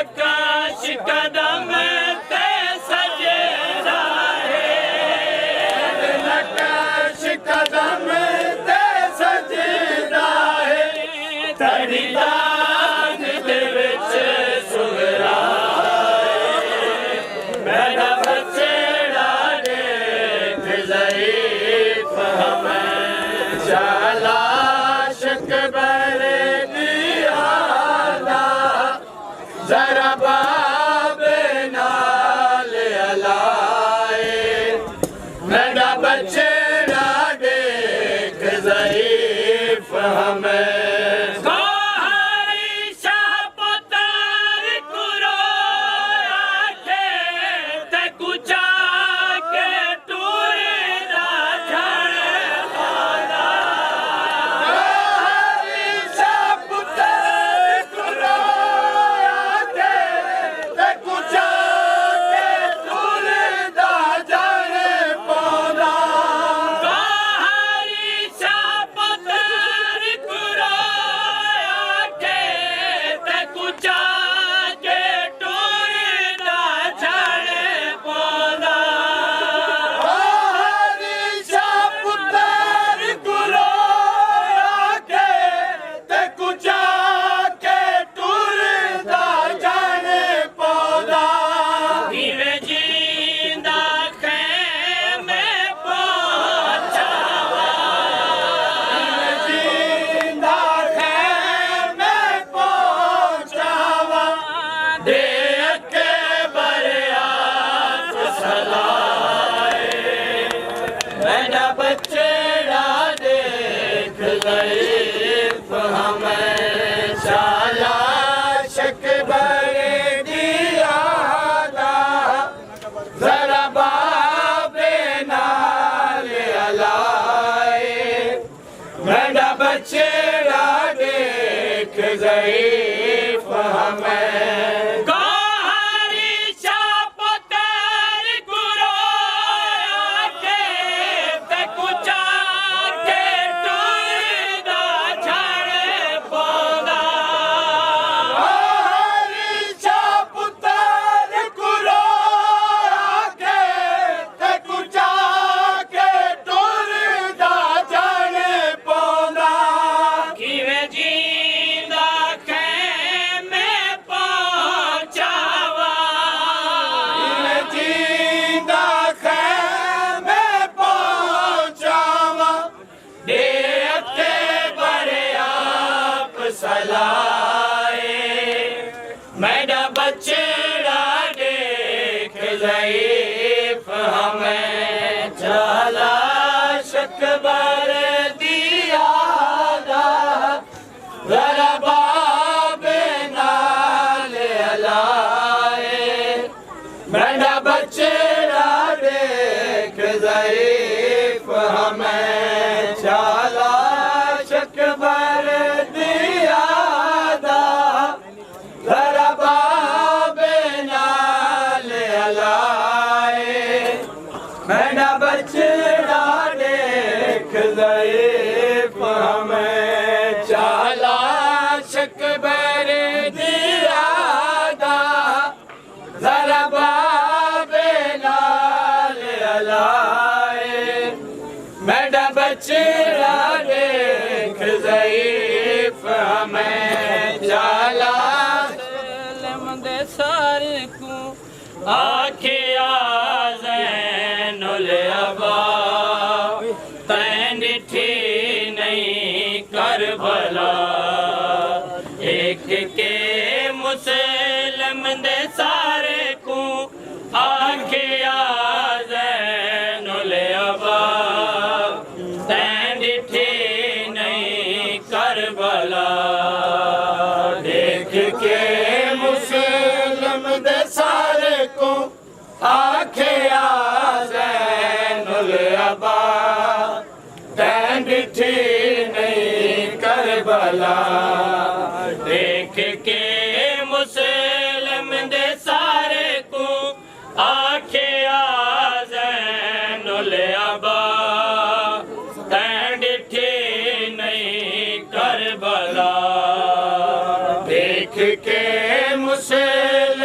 नकाश कदम ते सजदा है, नकाश कदम ते सजदा है, तेरी दाग दे विच सुगरा मेरा बचड़ा देख ज़ईफ़ हमेशा लाशक बरे दियादा जरा बाबे नाल अलाए मेरा बचड़ा देख ज़ईफ़ हमें ज़ईफ़ हमेशा लाशक बरे दियादा ज़रा बाबे नाल अलाए मेरा बचड़ा देख ज़ईफ़ हमें मेरा बचड़ा देख ज़ईफ़ हमें चला शक बरे दियादा ज़रा बाबे नाल अलाए मेरा बचड़ा देख ज़ईफ़ हमें चला शक बरे दियादा ज़रा बाबे नाल अलाए मेरा बचड़ा देख ज़ईफ़ हमें चला शक बरे दियादा ज़रा बाबे नाल अलाए मेरा बचड़ा देख ज़ईफ़ हमें चला सारे को आखिया ज़ैनुल अबा तैं डिठी नहीं करबला एक के मुसलम दे सारे को आखिया ज़ैनुल अबा तैं डिठी नहीं करबला देख के सारे को आखिया ज़ैनुल अबा तैं डिठी नहीं करबला देख के मुसलम दे सारे को आखिया ज़ैनुल अबा तैं डिठी नहीं करबला देख के मुसलम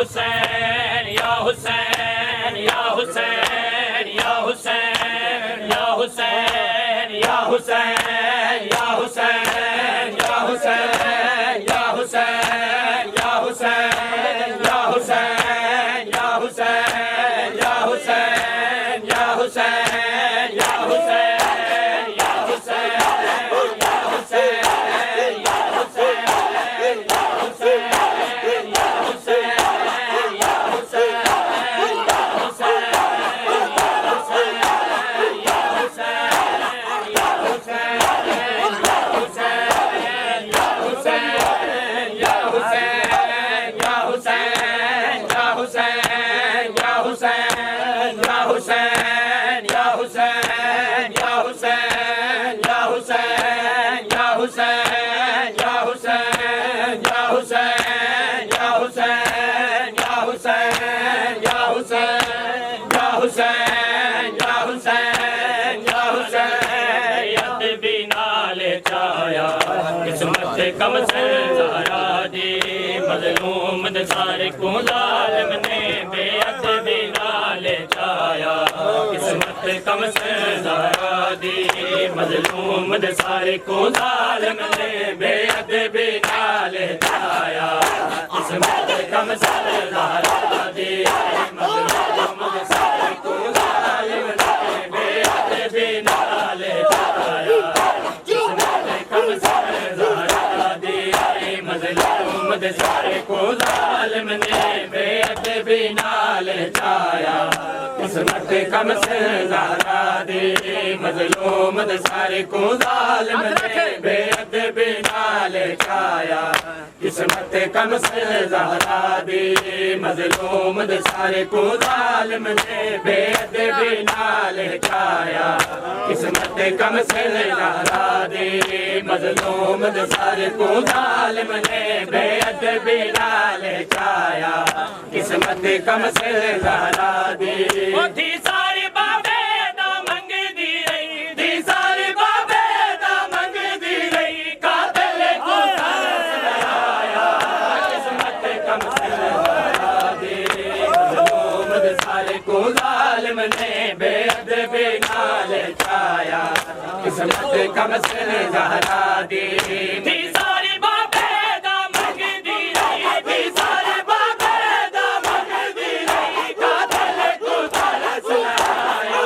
हुसैन या हुसैन या हुसैन या हुसैन या हुसैन या हुसैन या हुसैन या हुसैन या हुसैन या हुसैन या हुसैन या हुसैन या हुसैन या हुसैन या हुसैन या कम से ज़हरा दी मज़लूम दे सारे को ज़ालिम ने बेअदबी नाल चाया किस्मत कम से ज़हरा दी मज़लूम दे सारे को ज़ालिम ने बेअदबी नाल चाया किस्मत कम से ज़हरा दी मज़लूम दे सारे को ज़ालिम ने बेअदबी नाल चाया किस्मत कम से मज़लूम दे सारे को ज़ालिम ने बेअदबी नाल चाया किस्मत कम से ज़हरा दी मज़लूम दे सारे को ज़ालिम ने बेअदबी नाल चाया किस्मत कम से ज़हरा दी मज़लूम दे सारे को ज़ालिम ने बेअदबी नाल चाया किस्मत कम से ज़हरा दी मज़लूम दे सारे को ज़ालिम ने बेअदबी नाल चाया किस्मत कम से ज़हरा दी सारी बाबे दा मंगदी रही दी सारी बाबे दा मंगदी रही कातिल को सराया किस्मत कम से ज़हरा दी मज़लूम दे सारे को ज़ालिम ने बेअदबी नाल चाया किस्मत कम से ज़हरा दी सारी बाबे दा मंगदी रही दी सारी बाबे दा मंगदी रही कातिल को सराया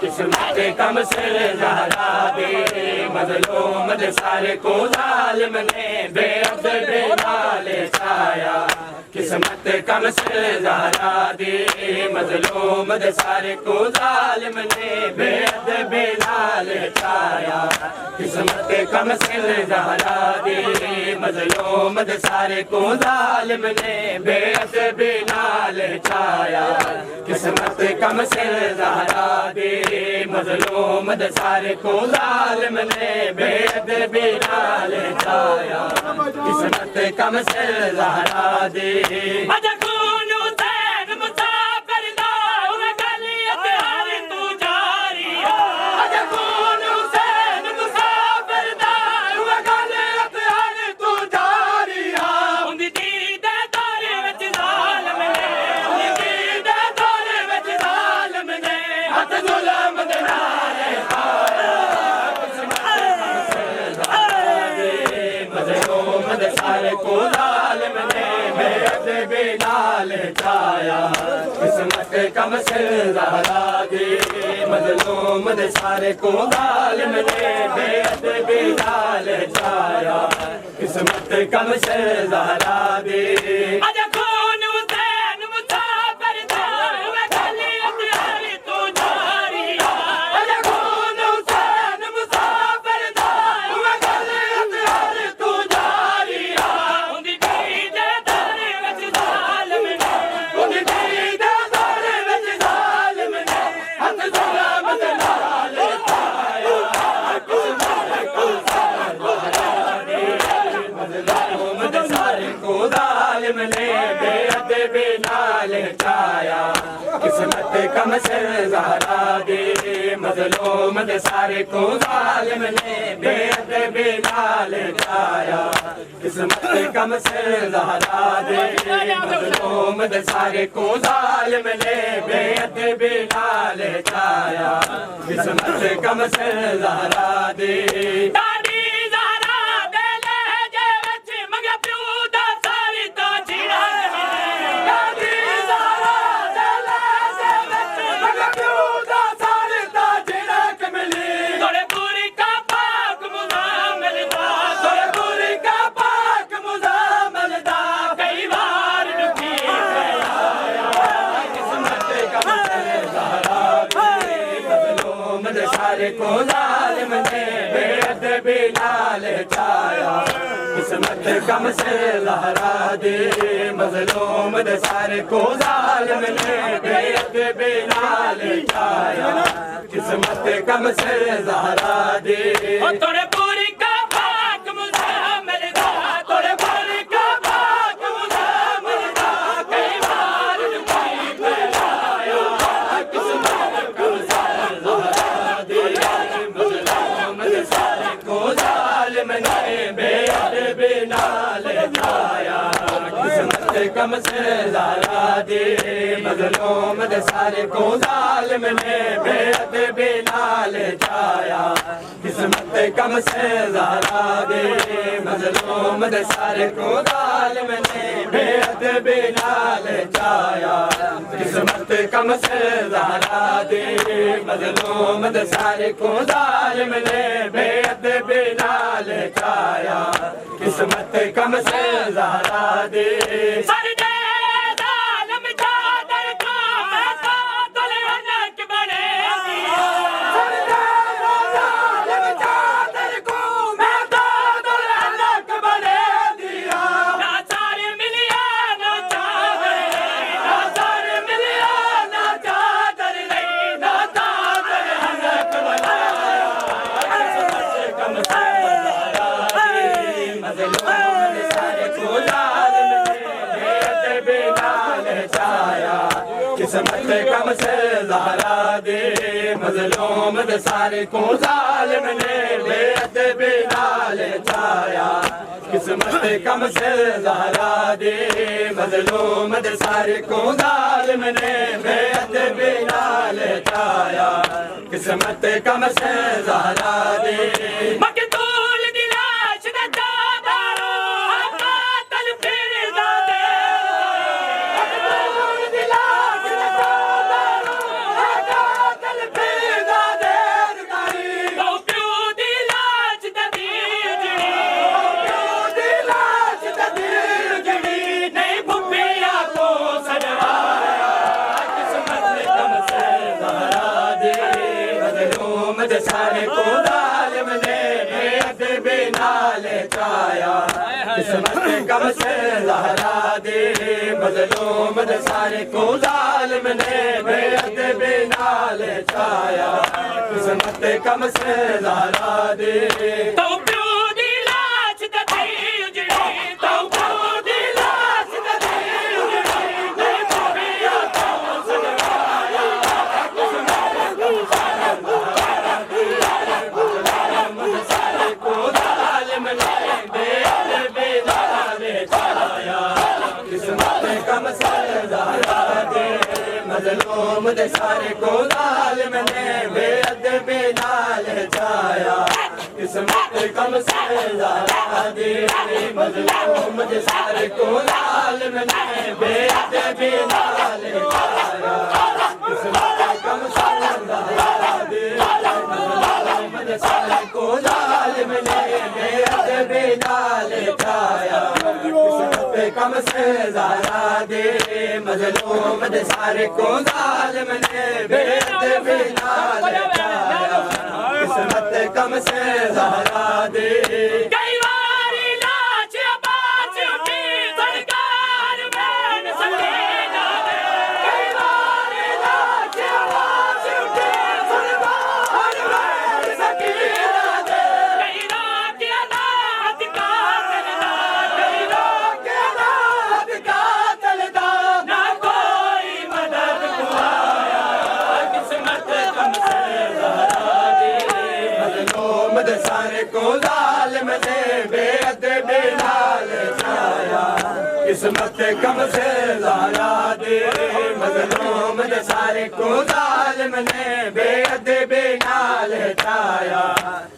किस्मत कम से ज़हरा दी मज़लूम दे सारे को ज़ालिम ने बेअदबी नाल चाया किस्मत कम से ज़हरा दी मज़लूम दे सारे को ज़ालिम ने बेअदबी नाल चाया किस्मत कम से ज़हरा दी मज़लूम दे सारे को ज़ालिम ने बेअदबी नाल चाया किस्मत कम से ज़हरा दी मज़लूम दे सारे को ज़ालिम ने बेअदबी नाल चाया किस्मत कम से ज़हरा दी मज़लूम दे सारे को ज़ालिम ने बेअदबी नाल चाया किस्मत कम से ज़हरा दी को ज़ालिम ने बेअदबी नाल चाया किस्मत कम से ज़हरा दी मज़लूम दे सारे को ज़ालिम ने बेअदबी नाल चाया किस्मत कम से ज़हरा दी बेअदबी नाल चाया किस्मत कम से ज़हरा दी मजलूम दे सारे को जालिम ने बेअदबी नाल जाया किस्मत कम से ज़हरा दे मजलूम दे सारे को जालिम ने बेअदबी नाल जाया किस्मत कम से ज़हरा दे सारे को जालिम ने बेअदबी नाल जाया किस्मत कम से ज़हरा दे मजलूम दे सारे को जालिम ने बेअदबी नाल जाया किस्मत कम से ज़हरा दे तोरे पूरी का पाक मुज़म्मिल दा तोरे पूरी का पाक मुज़म्मिल दा कई बार दुखी फैलाया किस्मत कम से बेअदबी नाल जाया किस्मत कम से ज़हरा दे मजलूम दे सारे को जालिम ने बेअदबी नाल जाया किस्मत कम से ज़हरा दे मजलूम दे सारे को जालिम ने बेअदबी नाल जाया किस्मत कम से ज़हरा दे मजलूम दे सारे को जालिम ने बेअदबी नाल जाया किस्मत कम से ज़हरा दे किस्मत कम से ज़हरा दे मजलूम दे सारे को जालिम ने बेअदबी नाल जाया किस्मत कम से ज़हरा दे मजलूम दे सारे को जालिम ने बेअदबी नाल जाया किस्मत कम से ज़हरा दे सारे को जालिम ने बेअदबी नाल जाया किस्मत कम से ज़हरा दे मजलूम दे सारे को जालिम ने बेअदबी नाल जाया किस्मत कम से ज़हरा दे मजलूम दे सारे को जालिम ने बेअदबी नाल जाया किस्मत कम से ज़हरा दे मजलूम दे सारे को जालिम ने बेअदबी नाल जाया किस्मत कम से ज़हरा दे मजलूम दे सारे को जालिम ने बेअदबी नाल जाया किस्मत कम से ज़हरा दे मजलूम दे सारे को जालिम ने बेअदबी नाल जाया किस्मत कम से ज़हरा दे सारे को जालिम ने बेअदबी नाल छाया किस्मत कम से लाया दे मजलूम दे सारे को जालिम ने बेअदबी नाल छाया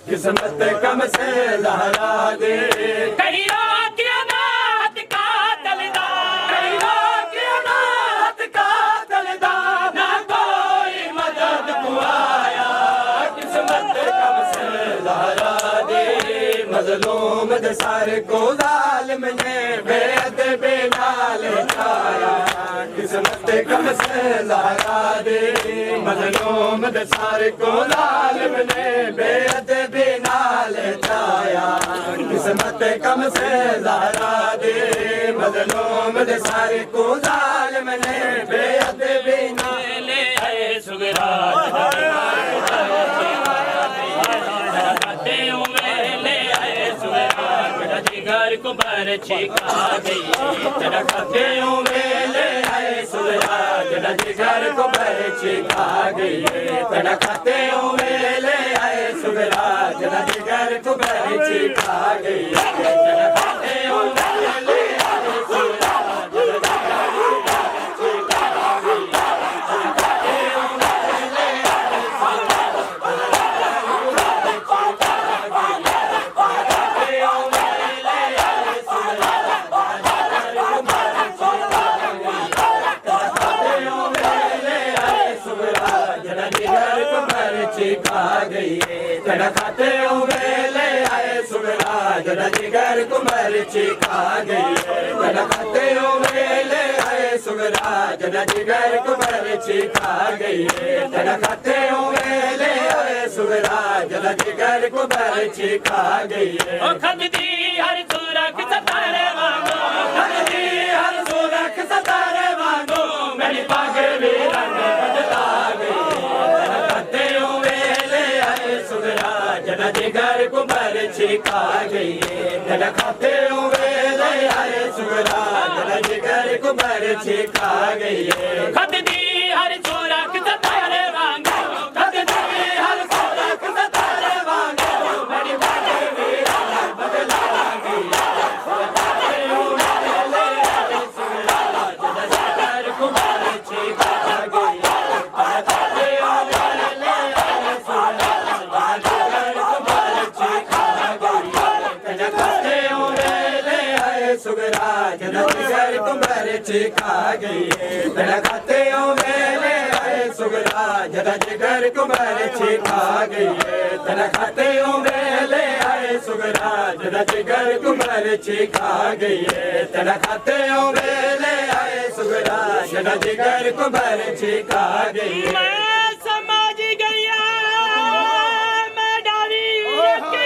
किस्मत कम से लाया दे कई रातियां नात का दलदा कई रातियां नात का दलदा ना कोई मदद को आया किस्मत कम से लाया दे मजलूम दे सारे को जालिम ने बेअदबी नाल छाया किस्मत कम से लाया दे मजलूम दे सारे को जालिम ने बेअदबी नाल छाया किस्मत कम से लाया दे मजलूम दे सारे को जालिम ने बेअदबी नाल आए सुगरा घर को भर छिका गई तेरा खाते ले आए सुलरा तेरा घर को भर छिका गई तेरा खाते ले आए सुलरा तेरा घर को भर छिका गई तेरा खाते ले आए सुलरा छिका गई तेरा खाते ले आए सुगरा जरा जिगर को मर छिका गई तेरा खाते ले आए सुगरा जरा जिगर को मर छिका गई तेरा खाते ले आए सुगरा जरा जिगर को मर छिका गई ओ खंदी हर सूरख सतारे वांगो खंदी हर सूरख सतारे वांगो मेरी पाग भी रंग बदला गई तेरा जिगर को मर छिका गई तेरा खाते ले आए सुगरा तेरा जिगर को मर छिका गई खददी हर सूरख सतारे वांगो खददी हर सूरख सतारे वांगो मेरी बात मेरा बदला गई ले आए सुगरा तेरा जिगर को मर छिका गई सुगरा जरा जिगर को मर छिका गई तेरा खाते ले आए सुगरा जरा जिगर को मर छिका गई तेरा खाते ले आए सुगरा जरा जिगर को मर छिका गई तेरा खाते ले आए सुगरा जरा जिगर को मर छिका गई समझ गया मैं डाली की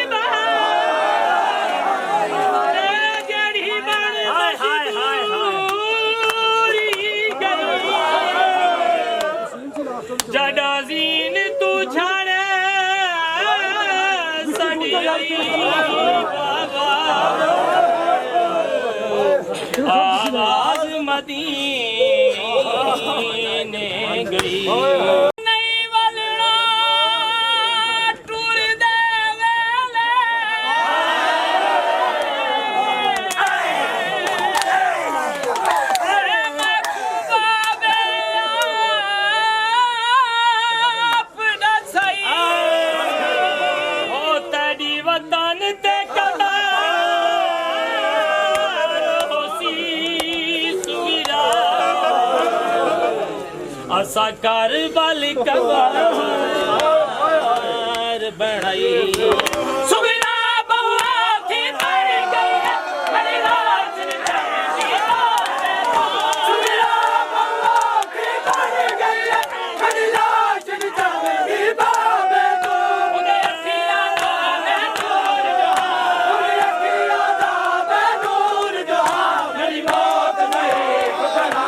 जडाजीन तू छाड़े सड़ी आवाज मदीने गई असा कर बल कबार बनाई सुगरा बहुआ थी तर गई बड़ी रात सुगरा बहुआ थी तर गई बड़ी रात बाबे तो उन्हें अखियां दा मैं दूर जहां उन्हें अखियां दा मैं दूर जहां मेरी मौत नहीं ठुकरा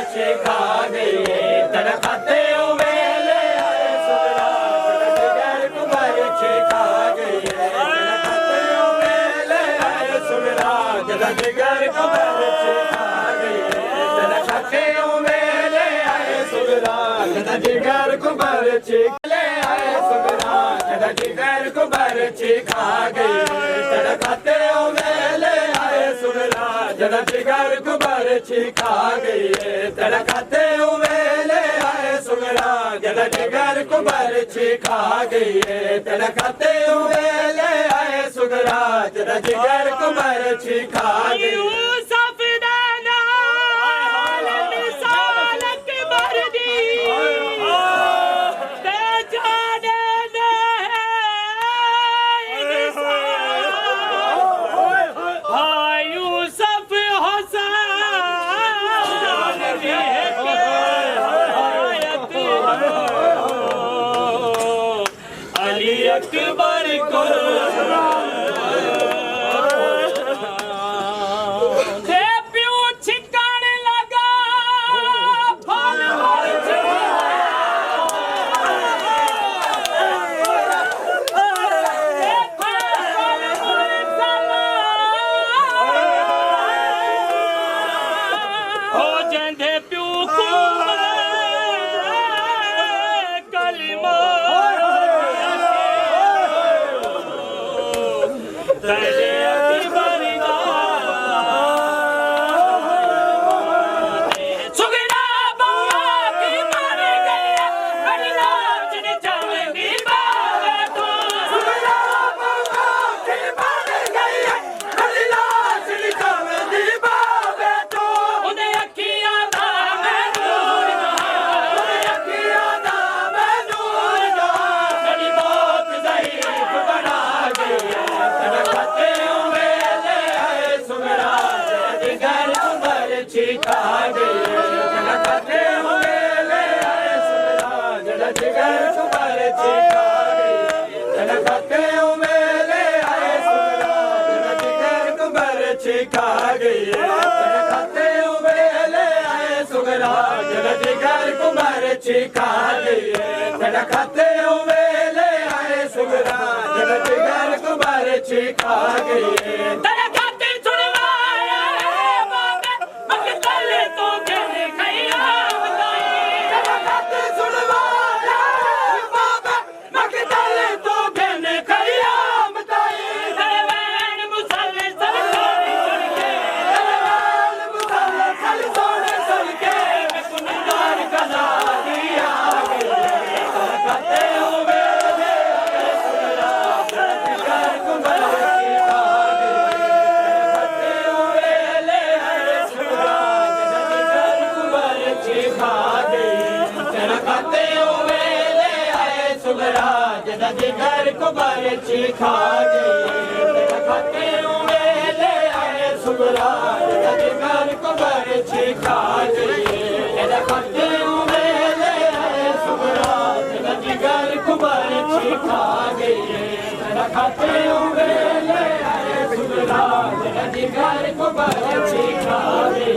छिका गई तेरा खाते ले आए सुगरा तेरा जिगर को मर छिका गई तेरा खाते ले आए सुगरा तेरा जिगर को मर छिका गई तेरा खाते ले आए सुगरा जिगर को बरछी ले आए सुगरा जरा जिगर को बरछी खा गई तेरा खाते ले आए सुगरा जरा जिगर को बरछी खा गई तेरा खाते ले आए सुगरा जरा जिगर को बरछी खा गई तेरा खाते ले आए सुगरा जरा जिगर को बरछी खा गई अकबर को दे प्यू छिकाने लगा फल हो जंदे प्यू खा गई खाते ले आए सुगरा जरा जिगर को बरछी खा गई तेरा खाते ले आए सुगरा जरा जिगर को बरछी खा गई तेरा खाते सुनवाया मकतल तो कहने खैया बताई तेरा खाते सुनवाया मकतल तो कहने खैया बताई तेरे वैन मुसल्ले जिगर को बरछी खा गई खाते ले आए सुगरा जिगर को बरछी खा गई खाते ले आए सुगरा जिगर को बरछी खा गई खाते ले आए सुगरा जिगर को बरछी खा गई